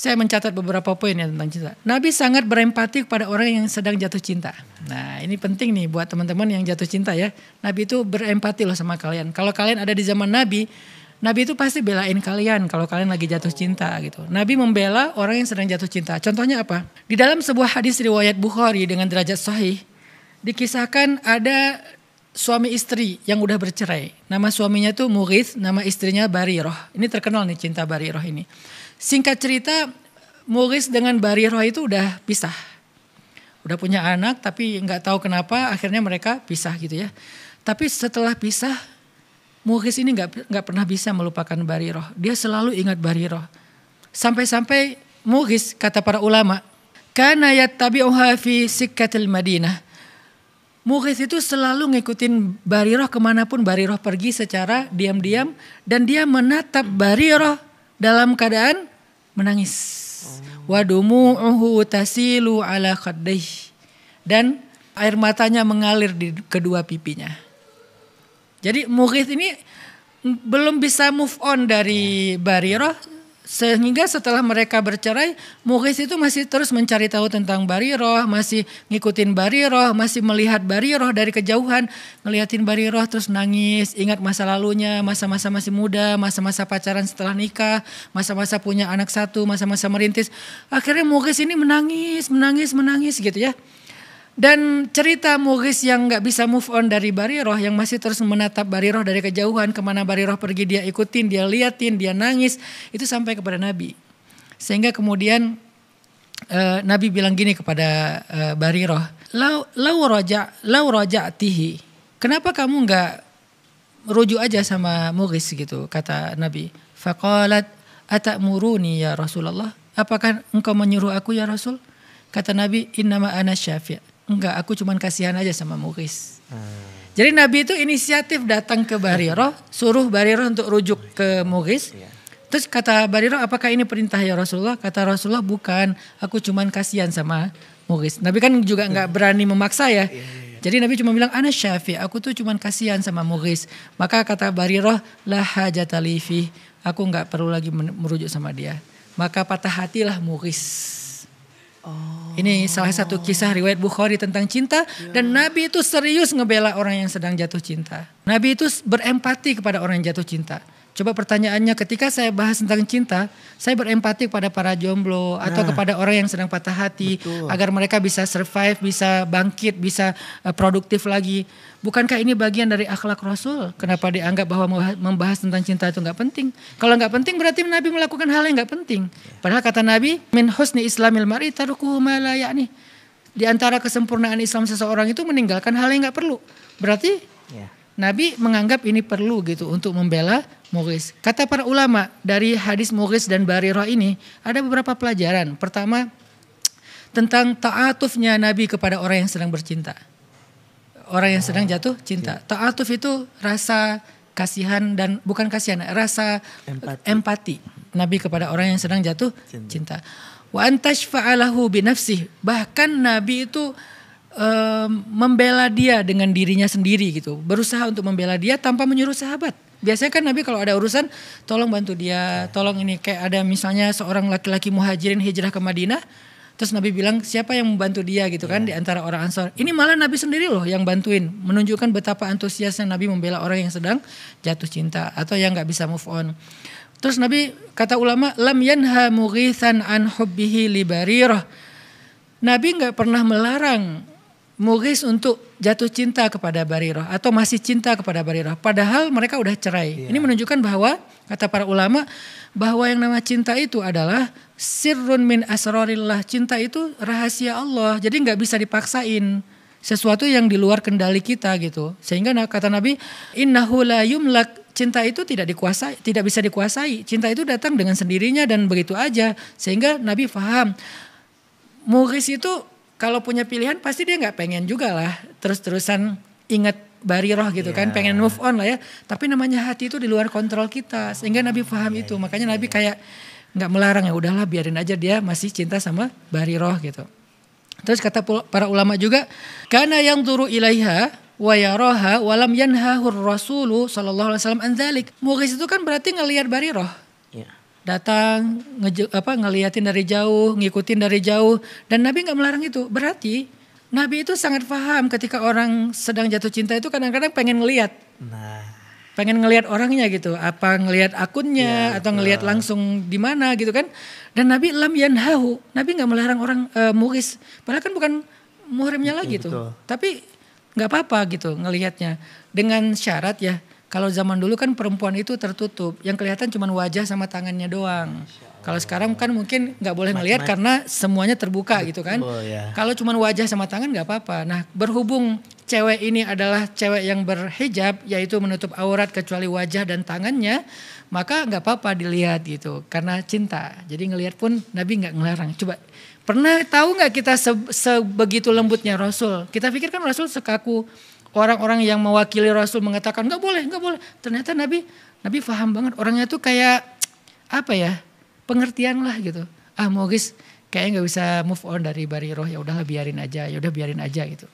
Saya mencatat beberapa poin ya tentang cinta. Nabi sangat berempati kepada orang yang sedang jatuh cinta. Nah ini penting nih buat teman-teman yang jatuh cinta ya. Nabi itu berempati loh sama kalian. Kalau kalian ada di zaman Nabi itu pasti belain kalian kalau kalian lagi jatuh cinta gitu. Nabi membela orang yang sedang jatuh cinta. Contohnya apa? Di dalam sebuah hadis riwayat Bukhari dengan derajat sahih, dikisahkan ada suami istri yang udah bercerai. Nama suaminya tuh Mughith, nama istrinya Barirah. Ini terkenal nih cinta Barirah ini. Singkat cerita, Mughith dengan Barirah itu udah pisah. Udah punya anak tapi nggak tahu kenapa akhirnya mereka pisah gitu ya. Tapi setelah pisah, Mughith ini nggak pernah bisa melupakan Barirah. Dia selalu ingat Barirah. Sampai-sampai Mughith kata para ulama, kana yattabi'uha fi sikkatil Madinah. Mughith itu selalu ngikutin Barirah kemanapun Barirah pergi secara diam-diam. Dan dia menatap Barirah dalam keadaan menangis. Wa dumu'uhu tasilu ala khaddih. Dan air matanya mengalir di kedua pipinya. Jadi Mughith ini belum bisa move on dari Barirah. Sehingga setelah mereka bercerai, Mughith itu masih terus mencari tahu tentang Barirah, masih ngikutin Barirah, masih melihat Barirah dari kejauhan, ngeliatin Barirah terus nangis, ingat masa lalunya, masa-masa masih muda, masa-masa pacaran setelah nikah, masa-masa punya anak satu, masa-masa merintis. Akhirnya Mughith ini menangis gitu ya. Dan cerita Mughith yang gak bisa move on dari Barirah, yang masih terus menatap Barirah dari kejauhan, kemana Barirah pergi dia ikutin, dia liatin, dia nangis, itu sampai kepada Nabi. Sehingga kemudian Nabi bilang gini kepada Barirah, lau raja'tihi, kenapa kamu gak rujuk aja sama Mughith gitu, kata Nabi. Faqalat atamuruni ya Rasulullah, apakah engkau menyuruh aku ya Rasul? Kata Nabi, innama ana syafi'. Enggak, aku cuman kasihan aja sama Mughith. Jadi Nabi itu inisiatif datang ke Barirah, suruh Barirah untuk rujuk ke Mughith. Terus kata Barirah, apakah ini perintah ya Rasulullah? Kata Rasulullah, bukan, aku cuman kasihan sama Mughith. Nabi kan juga enggak berani memaksa ya. Jadi Nabi cuma bilang, ana syafi', aku tuh cuman kasihan sama Mughith. Maka kata Barirah, la hajata li fi, aku enggak perlu lagi merujuk sama dia. Maka patah hatilah Mughith. Ini salah satu kisah riwayat Bukhari tentang cinta. Dan Nabi itu serius ngebela orang yang sedang jatuh cinta. Nabi itu berempati kepada orang yang jatuh cinta. Coba pertanyaannya, ketika saya bahas tentang cinta, saya berempati kepada para jomblo atau kepada orang yang sedang patah hati. Betul. Agar mereka bisa survive, bisa bangkit, bisa produktif lagi. Bukankah ini bagian dari akhlak Rasul? Kenapa dianggap bahwa membahas tentang cinta itu gak penting? Kalau gak penting berarti Nabi melakukan hal yang gak penting. Padahal kata Nabi, min husni islamil mar'i tarukuhu ma la ya'ni. Di antara kesempurnaan Islam seseorang itu meninggalkan hal yang gak perlu. Berarti Nabi menganggap ini perlu gitu untuk membela Mughith. Kata para ulama, dari hadis Mughith dan Barirah ini ada beberapa pelajaran. Pertama, tentang ta'atufnya Nabi kepada orang yang sedang bercinta. Orang yang sedang jatuh cinta. Ta'atuf itu rasa kasihan dan bukan kasihan, rasa empati Nabi kepada orang yang sedang jatuh cinta. Wa antashfa'alahu binafsih. Bahkan Nabi itu membela dia dengan dirinya sendiri gitu. Berusaha untuk membela dia tanpa menyuruh sahabat. Biasanya kan Nabi kalau ada urusan, tolong bantu dia, tolong ini. Kayak ada misalnya seorang laki-laki muhajirin hijrah ke Madinah. Terus Nabi bilang siapa yang membantu dia gitu kan di antara orang Ansor. Ini malah Nabi sendiri loh yang bantuin. Menunjukkan betapa antusiasnya Nabi membela orang yang sedang jatuh cinta atau yang gak bisa move on. Terus Nabi kata ulama, lam yanha Mughithan an hubbihi li Barirah. Nabi gak pernah melarang Mughith untuk jatuh cinta kepada Barirah atau masih cinta kepada Barirah. Padahal mereka udah cerai. Ini menunjukkan bahwa kata para ulama bahwa yang nama cinta itu adalah sirrun min asrarillah. Cinta itu rahasia Allah. Jadi nggak bisa dipaksain. Sesuatu yang di luar kendali kita gitu. Sehingga kata Nabi, innahu la yumlak. Cinta itu tidak dikuasai, tidak bisa dikuasai. Cinta itu datang dengan sendirinya dan begitu aja. Sehingga Nabi faham. Mughith itu kalau punya pilihan pasti dia nggak pengen juga lah terus-terusan ingat Barirah gitu kan, pengen move on lah ya. Tapi namanya hati itu di luar kontrol kita, sehingga Nabi paham itu. Makanya Nabi kayak nggak melarang, ya udahlah biarin aja dia masih cinta sama Barirah gitu. Terus kata para ulama juga, kana yang turu ilaiha wa yaraha wa lam yanhahur rasulu sallallahu alaihi wasallam an dzalik. Mughith itu kan berarti ngelihat Barirah. datang ngeliatin dari jauh, ngikutin dari jauh, dan Nabi nggak melarang itu. Berarti Nabi itu sangat paham ketika orang sedang jatuh cinta itu kadang-kadang pengen ngeliat. Nah, Pengen ngelihat orangnya gitu, apa ngelihat akunnya atau ngelihat langsung di mana gitu kan. Dan Nabi lam yanhahu, Nabi nggak melarang orang muhris, padahal kan bukan muhrimnya lagi tuh. betul. Tapi nggak apa-apa gitu ngelihatnya dengan syarat ya. Kalau zaman dulu kan perempuan itu tertutup, yang kelihatan cuma wajah sama tangannya doang. Kalau sekarang kan mungkin nggak boleh ngelihat karena semuanya terbuka gitu kan. Ya. Kalau cuma wajah sama tangan nggak apa-apa. Nah berhubung cewek ini adalah cewek yang berhijab, yaitu menutup aurat kecuali wajah dan tangannya, maka nggak apa-apa dilihat gitu. Karena cinta. Jadi ngelihat pun Nabi nggak ngelarang. Coba pernah tahu nggak kita sebegitu lembutnya Rasul? Kita pikir kan Rasul sekaku orang-orang yang mewakili Rasul mengatakan nggak boleh, nggak boleh. Ternyata Nabi paham banget. Orangnya tuh kayak apa ya? Pengertian lah gitu. Mau guys, kayaknya nggak bisa move on dari Bariroh, ya udahlah biarin aja gitu.